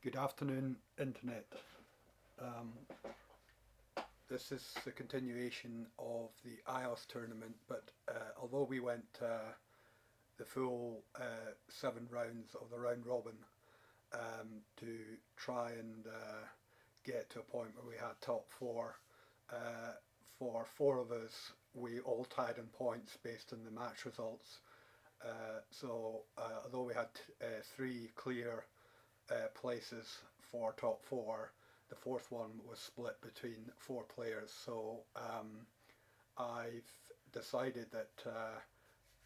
Good afternoon, Internet. Um, this is the continuation of the IOS tournament, but although we went the full 7 rounds of the round robin to try and get to a point where we had top four, for 4 of us, we all tied in points based on the match results. Although we had 3 clear places for top four. The fourth one was split between 4 players. I've decided that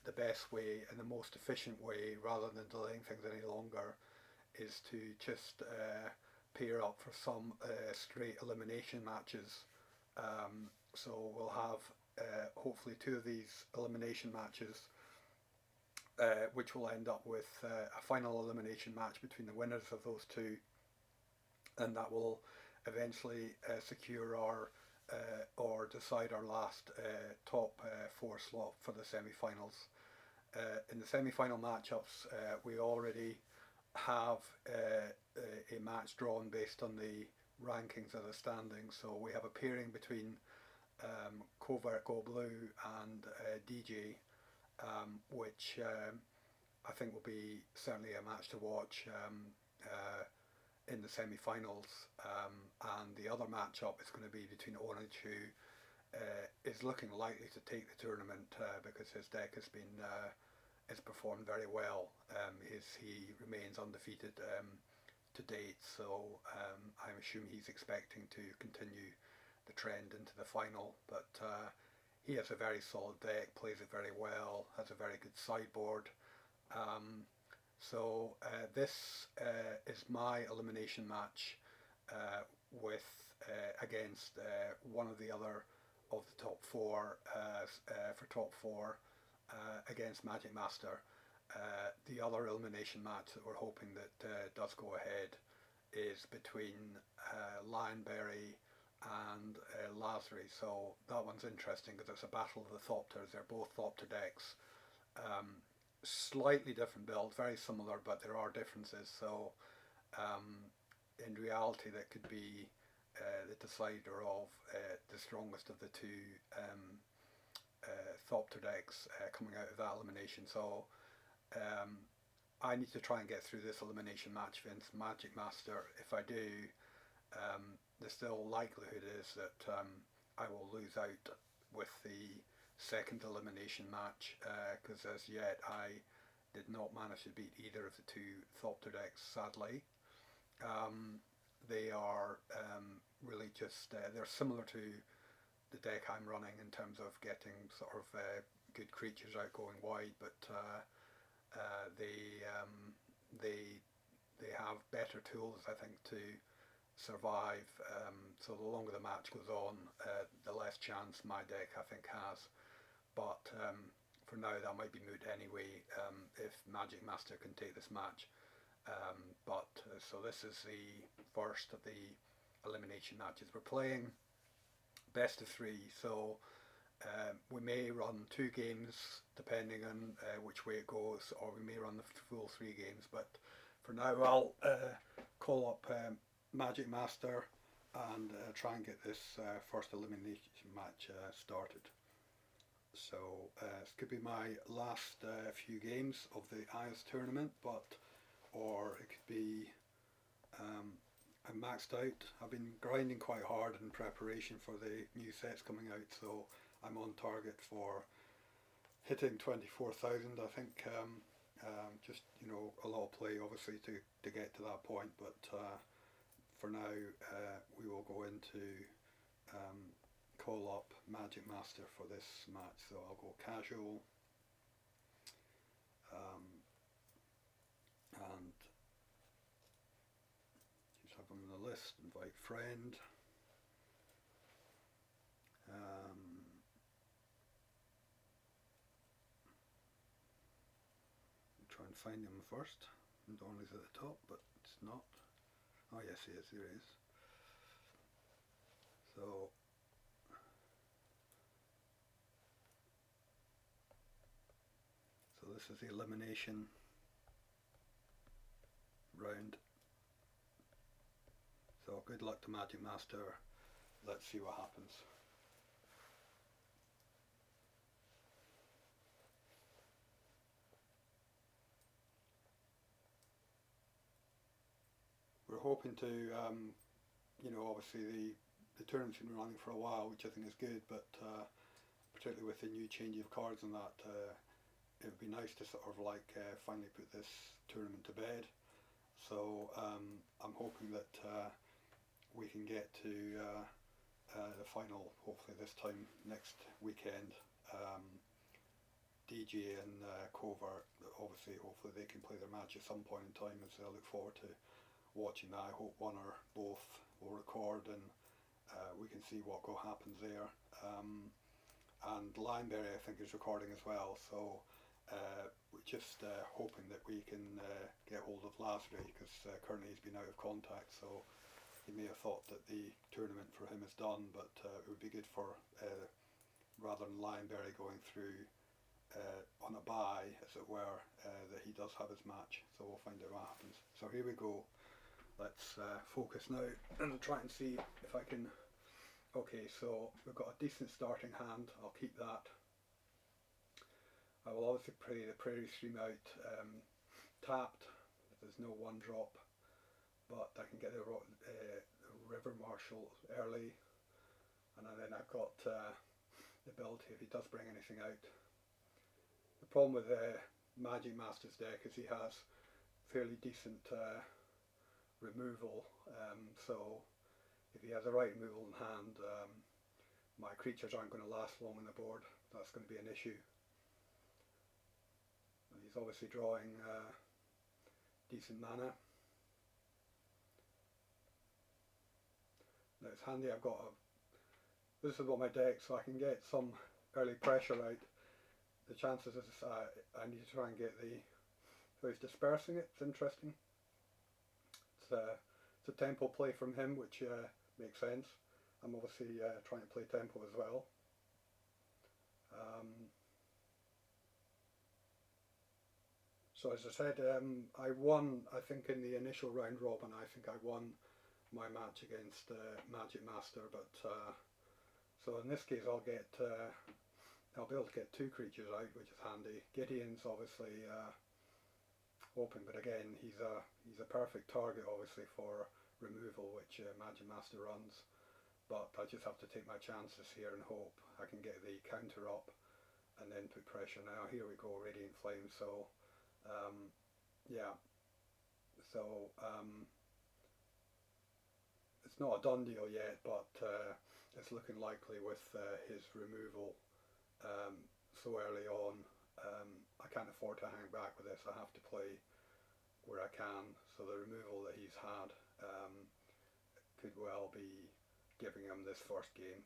the best way and the most efficient way, rather than delaying things any longer, is to just pair up for some straight elimination matches. So we'll have hopefully 2 of these elimination matches, which will end up with a final elimination match between the winners of those 2, and that will eventually secure our or decide our last top 4 slot for the semi-finals. In the semi-final matchups, we already have a match drawn based on the rankings of the standings. So we have a pairing between Covert Go Blue and DJ, which I think will be certainly a match to watch in the semi-finals. And the other matchup is going to be between Orange, who is looking likely to take the tournament because his deck has performed very well. He remains undefeated to date, so I'm assuming he's expecting to continue the trend into the final. But he has a very solid deck, plays it very well, has a very good sideboard. This is my elimination match with against one of the other of the top 4 for top 4 against MagicMaster. The other elimination match that we're hoping that does go ahead is between Lionberry and Lazary. So that one's interesting because it's a battle of the Thopters. They're both Thopter decks. Slightly different builds, very similar, but there are differences. So in reality, that could be the decider of the strongest of the 2 Thopter decks coming out of that elimination. So I need to try and get through this elimination match against MagicMaster. If I do, the still likelihood is that I will lose out with the second elimination match, because as yet I did not manage to beat either of the 2 Thopter decks, sadly. They are really just, they're similar to the deck I'm running in terms of getting sort of good creatures out going wide, but they have better tools, I think, to survive. So the longer the match goes on, the less chance my deck, I think, has. But for now, that might be moot anyway if MagicMaster can take this match. So this is the first of the elimination matches. We're playing best of 3, so we may run 2 games depending on which way it goes, or we may run the full 3 games. But for now, I'll call up MagicMaster and try and get this first elimination match started. So this could be my last few games of the IOS tournament, or it could be I'm maxed out. I've been grinding quite hard in preparation for the new sets coming out, so I'm on target for hitting 24,000. I think just a lot of play obviously to get to that point, but for now we will go into call up MagicMaster for this match. So I'll go casual and just have them on the list, invite friend. Try and find him first. Donley's at the top, but it's not. Oh yes, he is, there he is. So this is the elimination round So good luck to MagicMaster. Let's see what happens. We're hoping to, obviously the tournament's been running for a while, which I think is good, but particularly with the new change of cards and that, it would be nice to sort of finally put this tournament to bed. So I'm hoping that we can get to the final hopefully this time next weekend. DJ and Covert, obviously hopefully they can play their match at some point in time, and so I look forward to watching that. I hope one or both will record and we can see what happens there. And Lineberry I think is recording as well, so we're just hoping that we can get hold of Lasry, because currently he's been out of contact, so he may have thought that the tournament for him is done, but it would be good for rather than Lineberry going through on a bye, as it were, that he does have his match. So we'll find out what happens. So here we go. Let's focus now and try and see if I can. Okay, so we've got a decent starting hand. I'll keep that. I will obviously play the Prairie Stream out tapped. There's no one drop, but I can get the River Marshal early, and then I've got the ability if he does bring anything out. The problem with MagicMaster's deck is he has fairly decent removal, so if he has the right removal in hand, my creatures aren't going to last long on the board. That's going to be an issue. And he's obviously drawing decent mana. Now it's handy I've got this is what my deck, so I can get some early pressure out. The chances is I need to try and get so he's dispersing it. It's interesting. It's a tempo play from him, which makes sense. I'm obviously trying to play tempo as well. So as I said, I won, I think in the initial round robin, I think I won my match against MagicMaster, but so in this case I'll be able to get two creatures out, which is handy. Gideon's obviously open, but again he's a perfect target obviously for removal, which MagicMaster runs. But I just have to take my chances here and hope I can get the counter up and then put pressure. Now here we go, Radiant Flame. So yeah, so it's not a done deal yet, but it's looking likely with his removal so early on. I can't afford to hang back with this. I have to play where I can. So the removal that he's had could well be giving him this first game.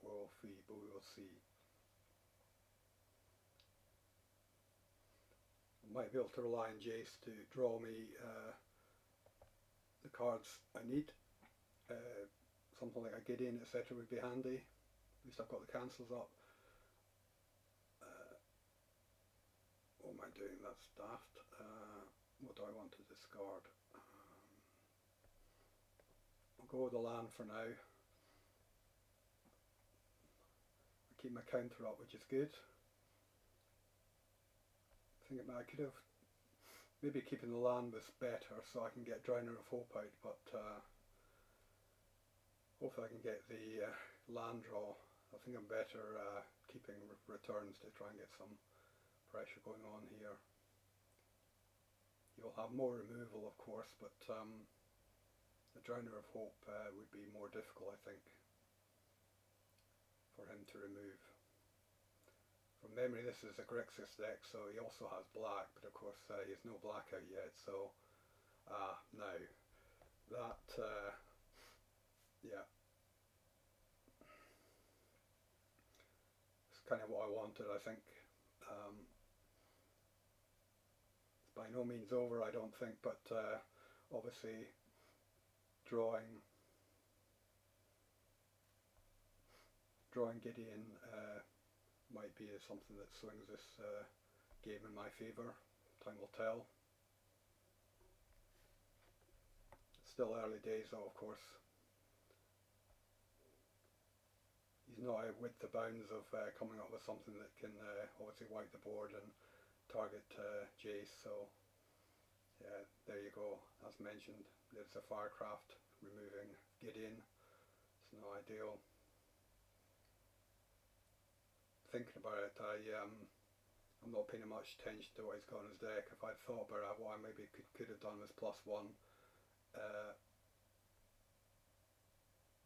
We will see. I might be able to rely on Jace to draw me the cards I need. Something like a Gideon, etc. would be handy. At least I've got the cancels up. What am I doing? That's daft. What do I want to discard? I'll go with the land for now. I keep my counter up, which is good. I think I could have maybe keeping the land was better, so I can get Drowner of Hope out, but hopefully I can get the land draw. I think I'm better keeping returns to try and get some pressure going on here. You'll have more removal of course, but the Drowner of Hope would be more difficult I think for him to remove. From memory this is a Grixis deck, so he also has black, but of course he has no black out yet, so now that yeah, it's kind of what I wanted I think. It's by no means over I don't think, but obviously drawing Gideon might be something that swings this game in my favour. Time will tell. Still early days though, of course. He's not out with the bounds of coming up with something that can obviously wipe the board and target Jace, so yeah, there you go. As mentioned, there's a Firecraft removing Gideon. It's not ideal. Thinking about it, I'm not paying much attention to what he's got in his deck. If I'd thought about it, what I maybe could have done was +1.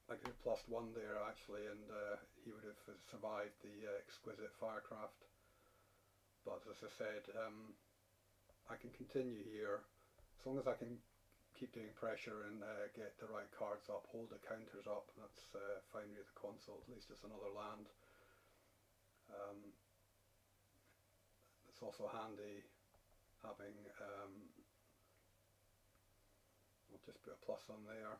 I could have +1 there actually, and he would have survived the exquisite Firecraft. But as I said, I can continue here as long as I can keep doing pressure and get the right cards up, hold the counters up. That's fine with the console. At least it's another land. It's also handy having, I'll just put a plus on there,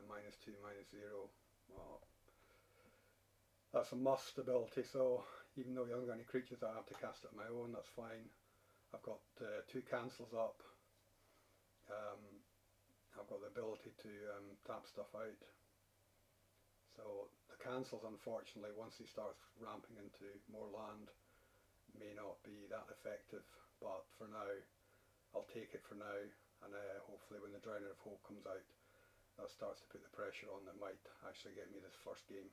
-2, -0, well, that's a must ability, so even though you haven't got any creatures I have to cast it on my own, that's fine. I've got 2 cancels up, I've got the ability to tap stuff out. So the cancels, unfortunately, once he starts ramping into more land, may not be that effective, but for now I'll take it for now, and hopefully when the Drowner of Hope comes out, that starts to put the pressure on that might actually get me this first game.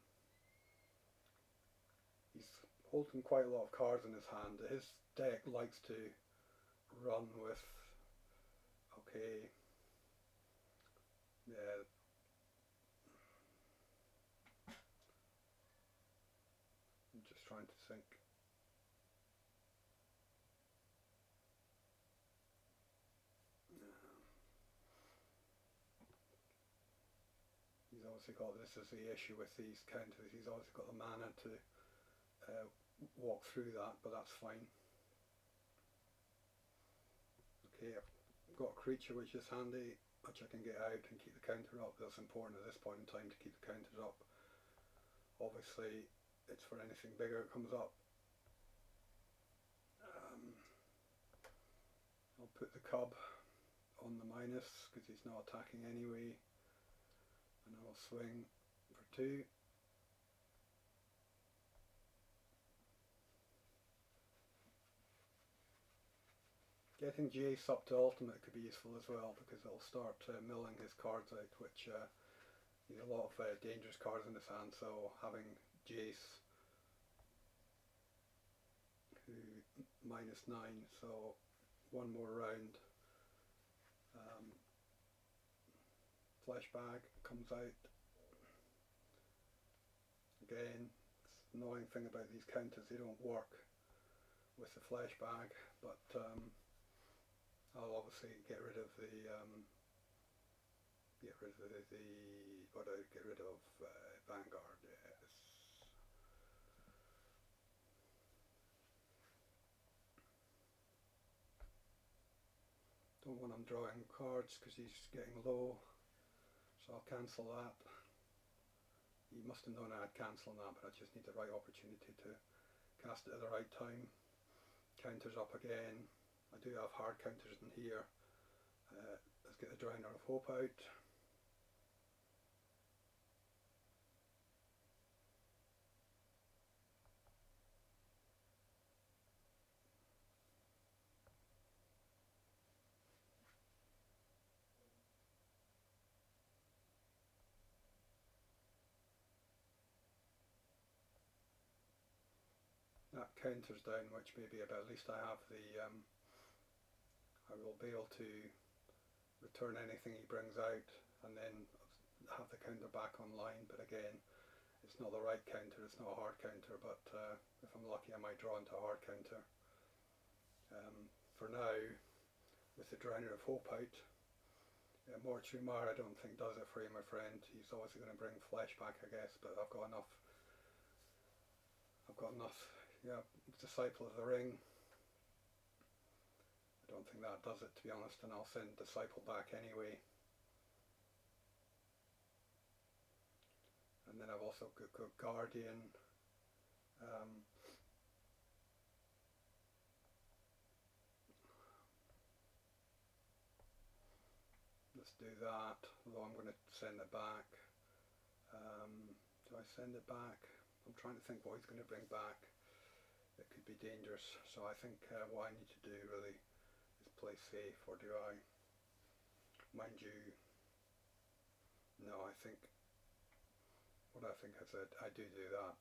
He's holding quite a lot of cards in his hand. His deck likes to run with, okay, yeah, I'm just trying to think. He's obviously got, this is the issue with these counters, he's obviously got the mana to walk through that, but that's fine. Okay, I've got a creature which is handy, which I can get out and keep the counter up. That's important at this point in time to keep the counters up. Obviously it's for anything bigger that comes up. I'll put the cub on the minus because he's not attacking anyway, and I'll swing for 2. Getting Jace up to ultimate could be useful as well, because it'll start milling his cards out, which he's a lot of dangerous cards in his hand, so having Jace, who -9, so 1 more round. Fleshbag comes out. Again, the annoying thing about these counters, they don't work with the Fleshbag, but I'll obviously get rid of the Vanguard, yes. Don't want him drawing cards because he's getting low, so I'll cancel that. He must have known I'd cancel that, but I just need the right opportunity to cast it at the right time. Counters up again. I do have hard counters in here. Let's get the Drowner of Hope out. That counters down, which may be about, at least I have the, I will be able to return anything he brings out and then have the counter back online, but again, it's not the right counter, it's not a hard counter, but if I'm lucky I might draw into a hard counter. For now, with the Drowner of Hope out, Mortuary Mar I don't think does it for you, my friend. He's obviously going to bring flesh back, I guess, but I've got enough, yeah, Disciple of the Ring. I don't think that does it, to be honest, and I'll send Disciple back anyway. And then I've also got Guardian. let's do that, although I'm going to send it back. Do I send it back? I'm trying to think what he's going to bring back. It could be dangerous, so I think what I need to do really is play safe, or do I? Mind you, no, I think, what I think I said, I do that.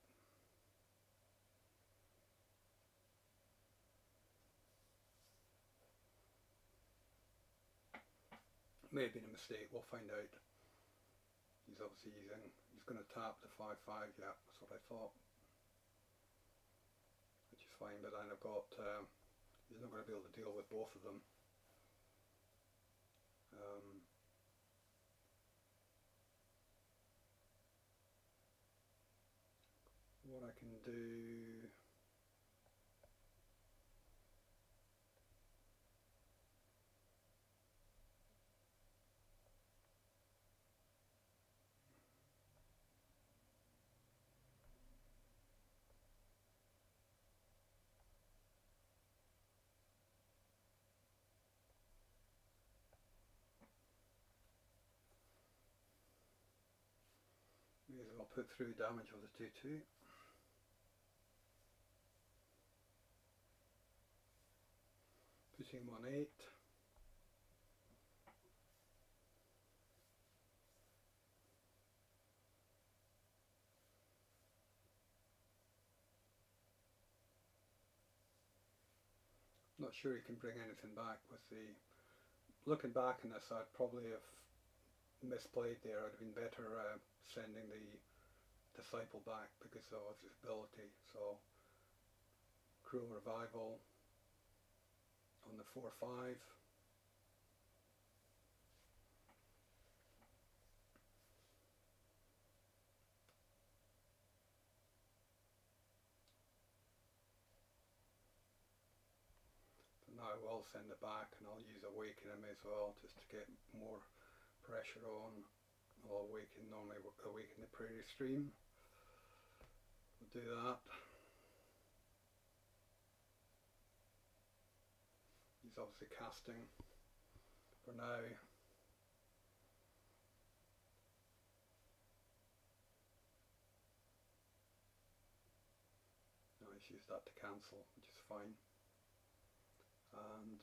May have been a mistake, we'll find out. He's obviously he's going to tap the 5-5, yeah, that's what I thought. Which is fine, but then I've got, he's not going to be able to deal with both of them. What I can do, may as well put through damage of the 2-2. Putting him on 8. Not sure he can bring anything back with the, looking back on this, I'd probably have misplayed there. I'd have been better sending the disciple back because of his ability. So Cruel Revival on the 4-5. So now I will send it back, and I'll use Awaken him as well, just to get more pressure on. I'll normally awaken the Prairie Stream. We'll do that. He's obviously casting for now. No, he's used that to cancel, which is fine. And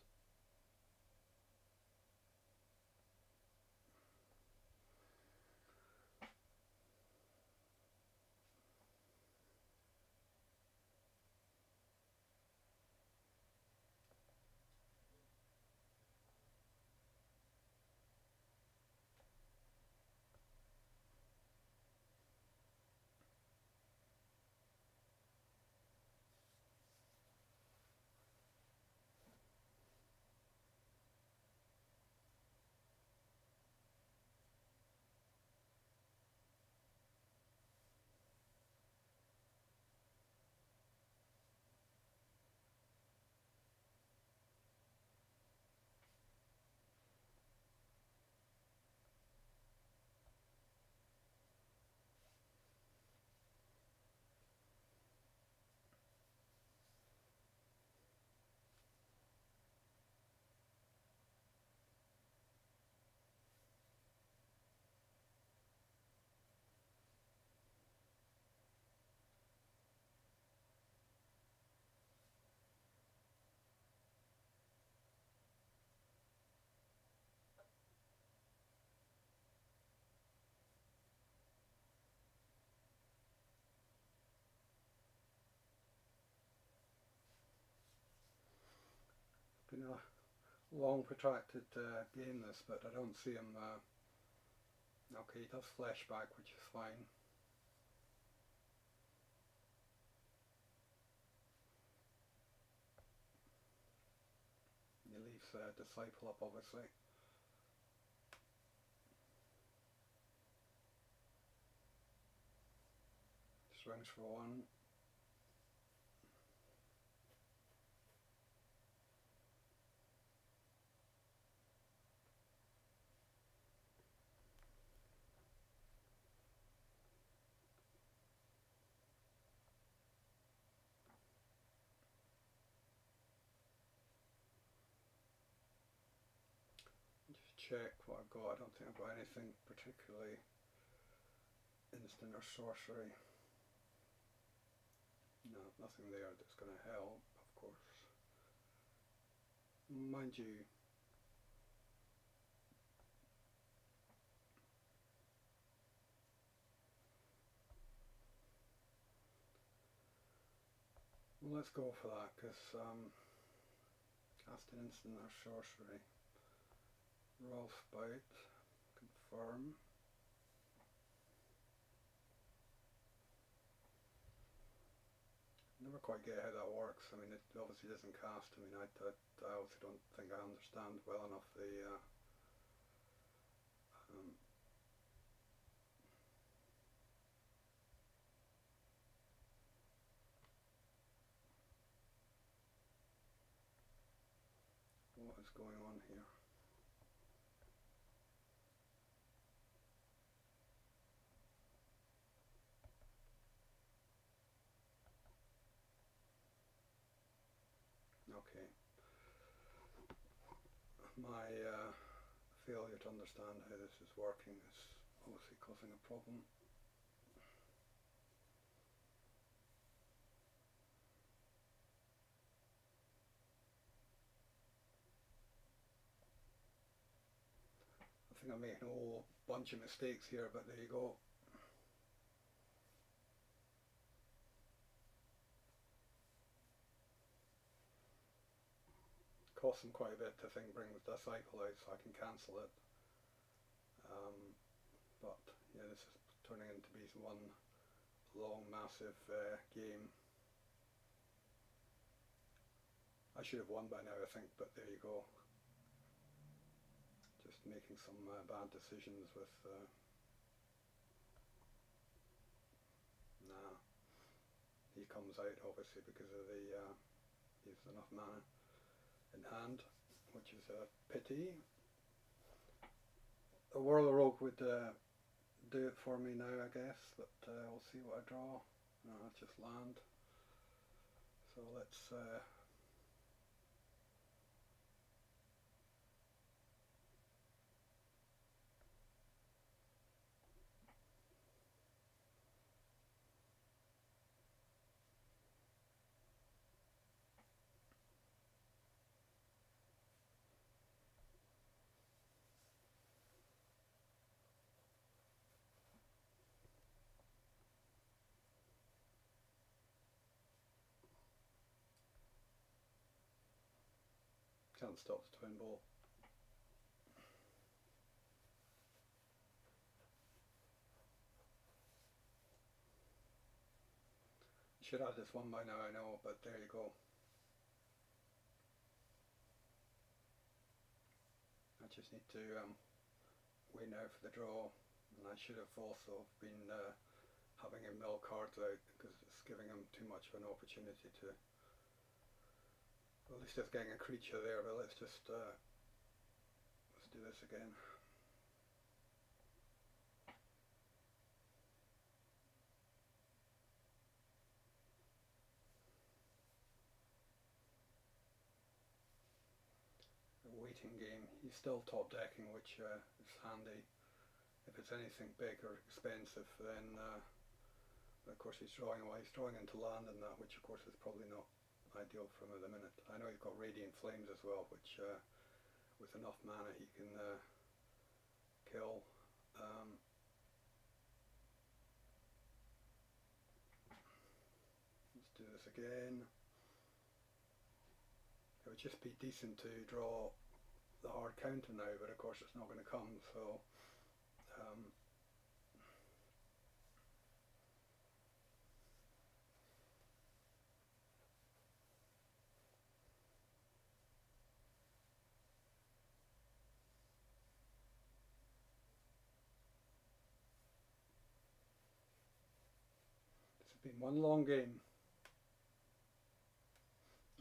been a long protracted game this, but I don't see him, okay, he does flashback, which is fine. He leaves Disciple up, obviously. Swings for 1. check what I've got. I don't think I've got anything particularly instant or sorcery. No, nothing there that's going to help, of course. Mind you, well, let's go for that, because cast an instant or sorcery. Roll spout, confirm. Never quite get how that works. I mean, it obviously doesn't cast. I mean, I obviously don't think I understand well enough the what is going on here. Okay. My failure to understand how this is working is obviously causing a problem. I think I'm making a whole bunch of mistakes here, but there you go. Costs them quite a bit to think bring the cycle out, so I can cancel it. But yeah, this is turning into be one long, massive game. I should have won by now, I think, but there you go. Just making some bad decisions with. Nah, he comes out obviously because of the he has enough mana in hand, which is a pity. A Whirler Rogue would do it for me now, I guess, but we'll see what I draw. No, that's just land. So let's can't stop the twin ball. Should have this one by now, I know, but there you go. I just need to wait now for the draw, and I should have also been having him mill cards out because it's giving him too much of an opportunity to. Well, he's just getting a creature there, but let's do this again. A waiting game. He's still top decking, which is handy. If it's anything big or expensive, then of course he's drawing away. He's drawing into land and that, which of course is probably not ideal for him at the minute. I know he's got Radiant Flames as well, which with enough mana he can kill. Let's do this again. It would just be decent to draw the hard counter now, but of course it's not going to come, so this has been one long game.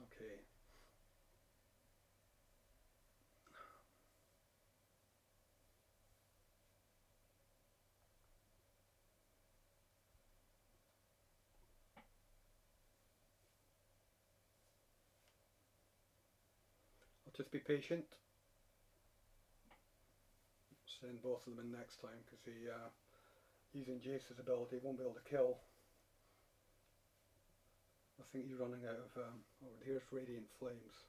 Okay. I'll just be patient. send both of them in next time, because he, using Jace's ability, won't be able to kill. I think he's running out of, oh, here's Radiant Flames.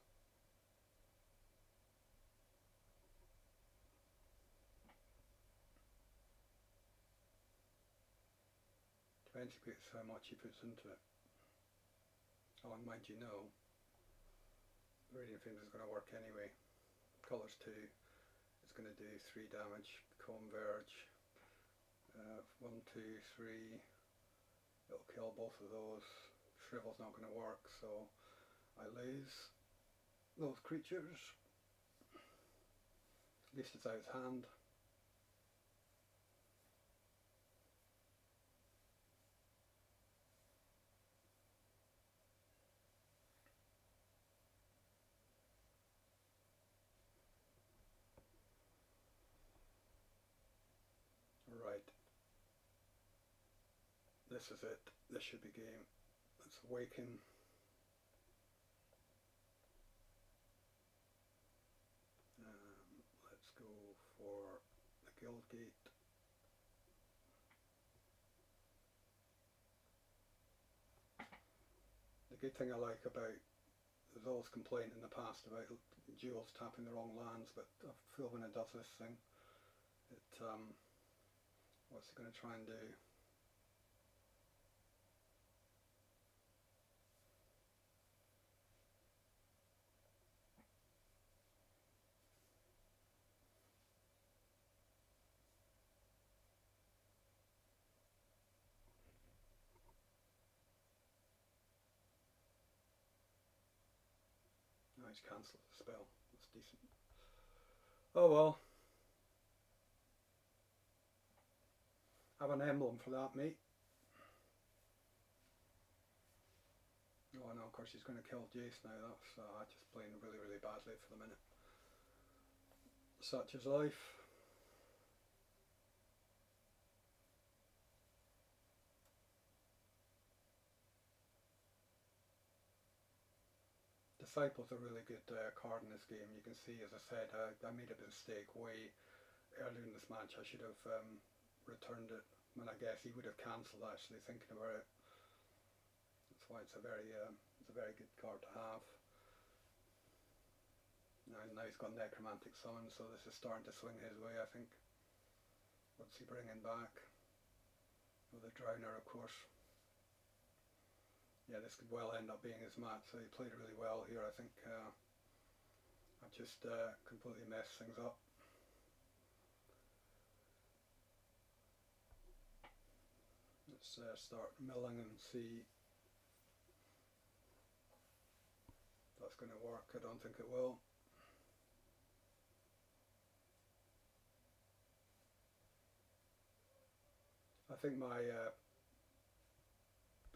Depends how much he puts into it. Oh, and mind you know, Radiant Flames is going to work anyway. Colours 2 is going to do 3 damage. Converge, 1, 2, 3, it'll kill both of those. Shrivel's not going to work, so I lose those creatures. At least it's out of hand. Right. This is it. This should be game. Let's awaken. Let's go for the guild gate. The good thing I like about, there's always complaint in the past about duels tapping the wrong lands, but I feel when it does this thing, it, what's it going to try and do? No, he's cancelled the spell. That's decent. Oh well. Have an emblem for that, mate. Oh no, of course he's going to kill Jace now. That's just playing really, really badly for the minute. Such is life. Disciple's a really good card in this game. You can see, as I said, I made a mistake way earlier in this match. I should have returned it. I mean, I guess he would have cancelled, actually, thinking about it. That's why it's a very good card to have. Now he's got Necromantic Summon, so this is starting to swing his way, I think. What's he bringing back? With the Drowner, of course. Yeah, this could well end up being his match, so he played really well here. I think I've just completely messed things up. Let's start milling and see if that's going to work. I don't think it will. I think my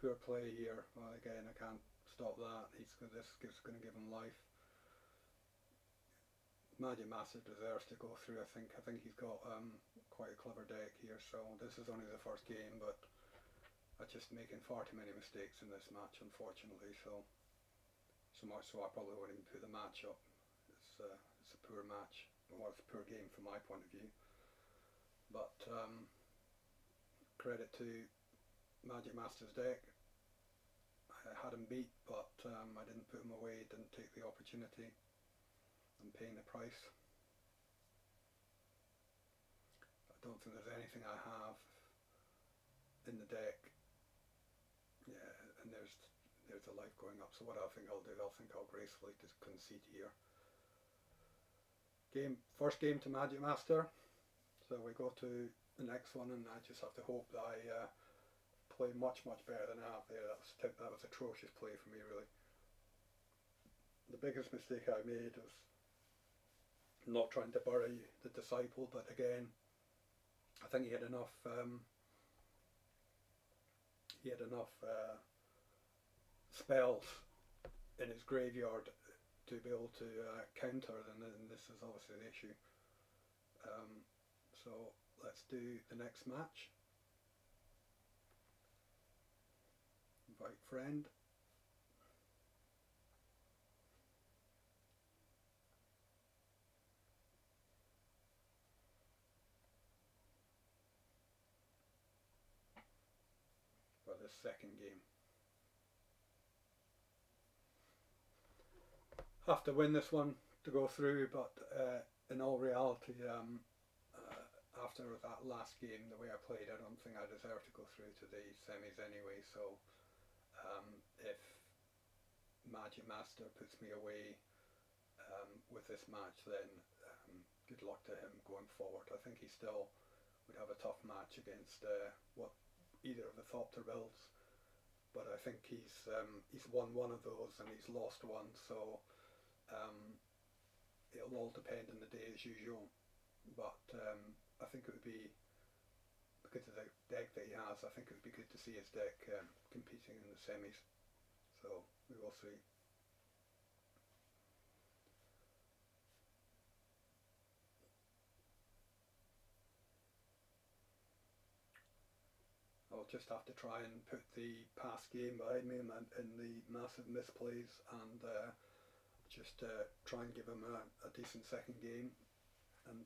poor play here, well, again, I can't stop that. This is going to give him life. MagicMaster deserves to go through, I think. I think he's got quite a clever deck here, so this is only the first game, but I'm just making far too many mistakes in this match, unfortunately, so much so I probably wouldn't even put the match up. It's a poor match. Well, it's a poor game from my point of view. But credit to MagicMaster's deck. I had him beat, but I didn't put him away, didn't take the opportunity. I'm paying the price. I don't think there's anything I have in the deck. Yeah, and there's the life going up. So what I think I'll do, I'll gracefully just concede here. First game to MagicMaster. So we go to the next one, and I just have to hope that I play much better than I have there. That was atrocious play for me, really. The biggest mistake I made was not trying to bury the Disciple, but again, I think he had enough spells in his graveyard to be able to counter, and this is obviously the issue. So let's do the next match. Invite friend. this second game. Have to win this one to go through, but in all reality, after that last game, the way I played, I don't think I deserve to go through to the semis anyway. So if MagicMaster puts me away with this match, then good luck to him going forward. I think he still would have a tough match against either of the Thopter builds, but I think he's won one of those and he's lost one, so it'll all depend on the day as usual. But I think it would be, because of the deck that he has, I think it would be good to see his deck competing in the semis. So we will see. I'll just have to try and put the past game behind me in the massive misplays, and just try and give him a decent second game, and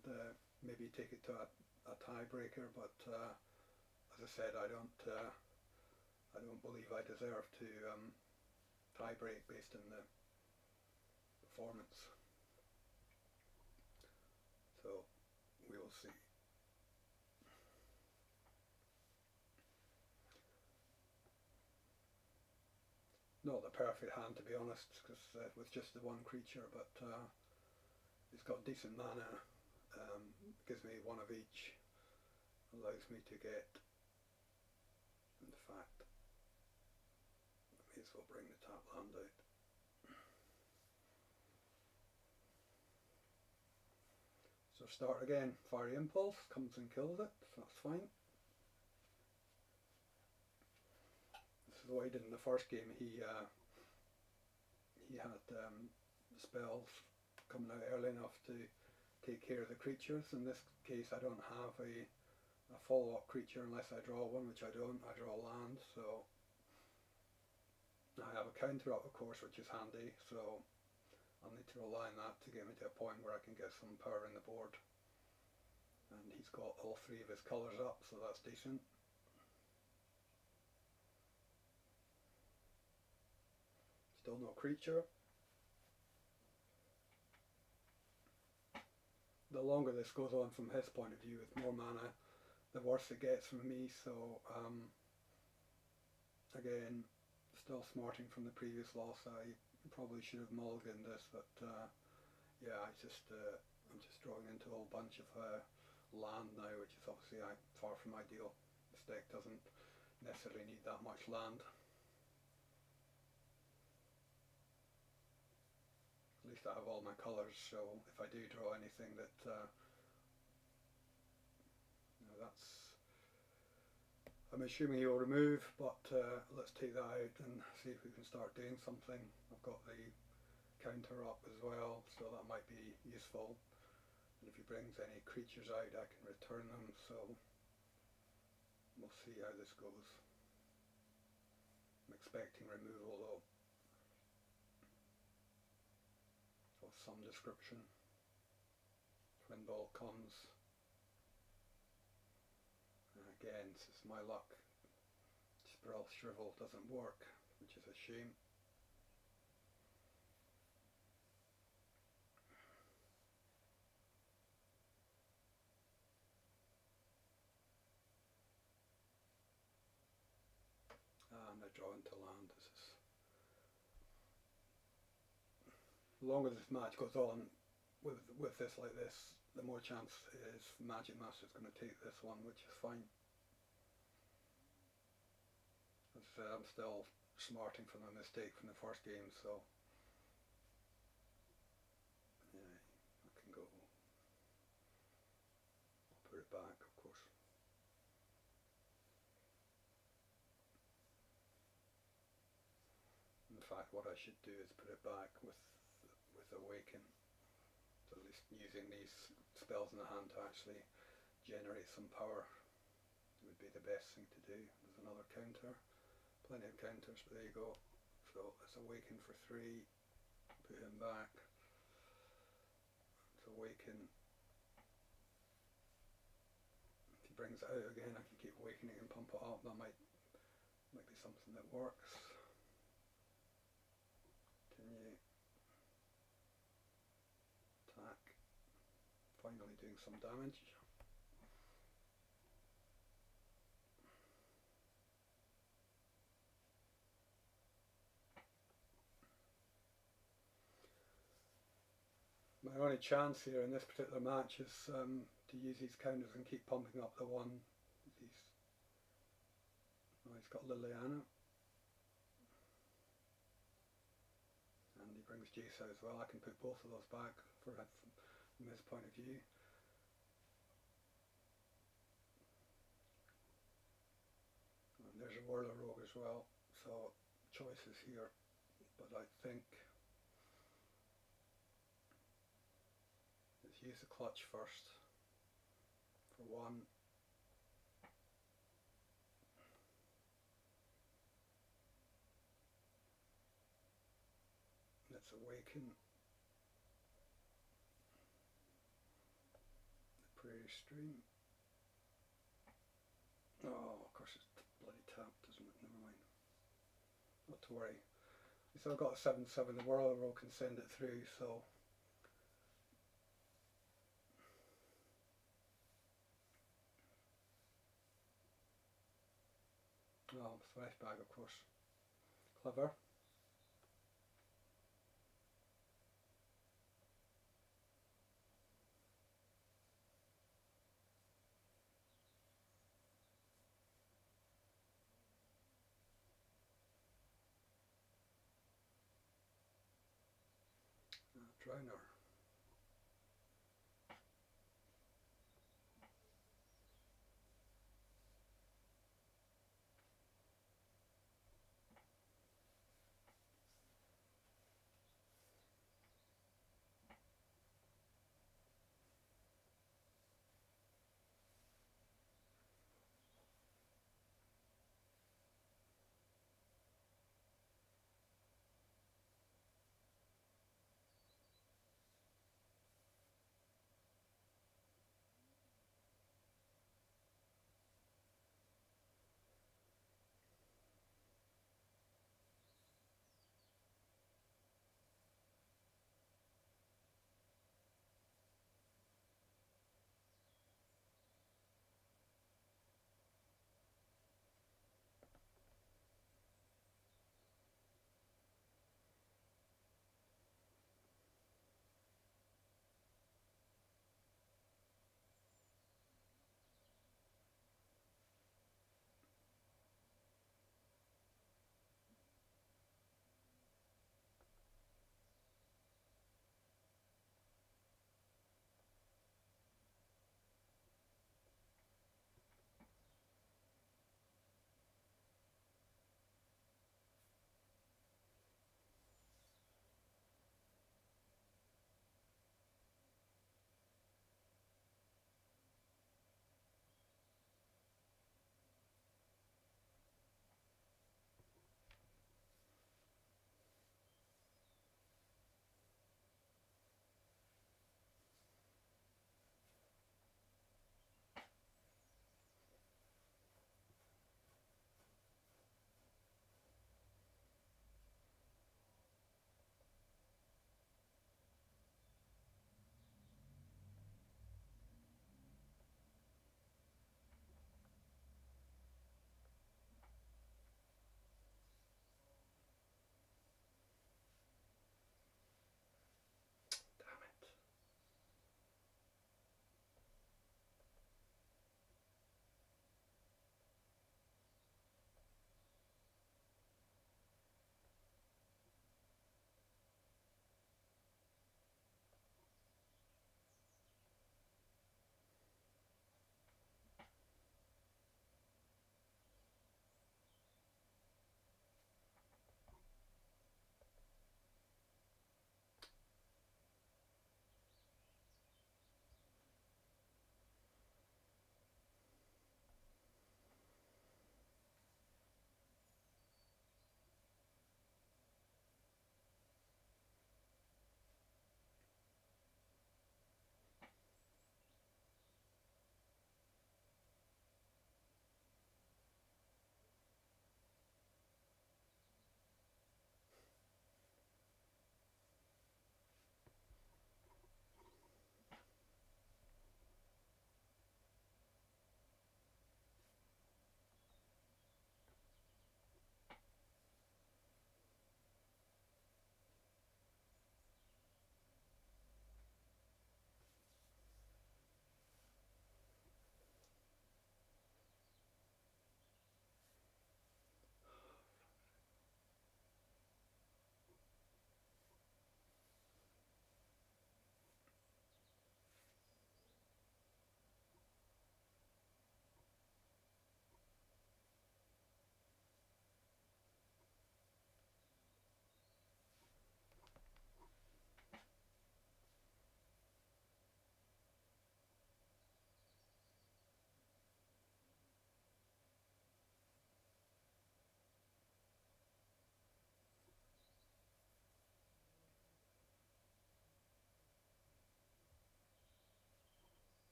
maybe take it to a tiebreaker. But as I said, I don't believe I deserve to tiebreak based on the performance. So we will see. Not the perfect hand, to be honest, because with just the one creature, but it's got decent mana, gives me one of each, allows me to get, in fact, I may as well bring the tap land out. So start again, Fiery Impulse, comes and kills it, so that's fine. What he did in the first game, he had spells coming out early enough to take care of the creatures. In this case, I don't have a follow-up creature unless I draw one, which I don't. I draw land, so I have a counter up, of course, which is handy, so I'll need to rely on that to get me to a point where I can get some power in the board. And he's got all three of his colours up, so that's decent. Still no creature. The longer this goes on from his point of view, with more mana, the worse it gets from me. So again, still smarting from the previous loss. I probably should have mulliganed this, but yeah, I'm just drawing into a whole bunch of land now, which is obviously far from ideal. This deck doesn't necessarily need that much land. At least I have all my colours, so if I do draw anything that that's, I'm assuming he'll remove, but let's take that out and see if we can start doing something. I've got the counter up as well, so that might be useful. And if he brings any creatures out, I can return them, so we'll see how this goes. I'm expecting removal though, of some description. Twin Ball comes. And again, this is my luck. Spiral Shrivel doesn't work, which is a shame. And I draw into land. The longer this match goes on with this like this, the more chance is MagicMaster is going to take this one, which is fine. As I said, I'm still smarting from a mistake from the first game, so yeah, I can go. I'll put it back, of course. In fact, what I should do is put it back with Awaken. So at least using these spells in the hand to actually generate some power would be the best thing to do. There's another counter. Plenty of counters, but there you go. So let's Awaken for 3. Put him back. Let's Awaken. If he brings it out again, I can keep awakening and pump it up. That might Might be something that works. Continue. Attack. Finally doing some damage. My only chance here in this particular match is to use these counters and keep pumping up the one. Oh, he's got Liliana. And he brings Jace out as well. I can put both of those back from his point of view. And there's a Whirler Rogue as well. So choices here. But I think let's use the clutch first for one. Let's awaken the Prairie Stream. Oh, of course it's bloody tapped, isn't it? Never mind. Not to worry. So I've got a 7/7. The Whirler Rogue can send it through, so oh, Thresh Bag, of course. Clever. Drowner.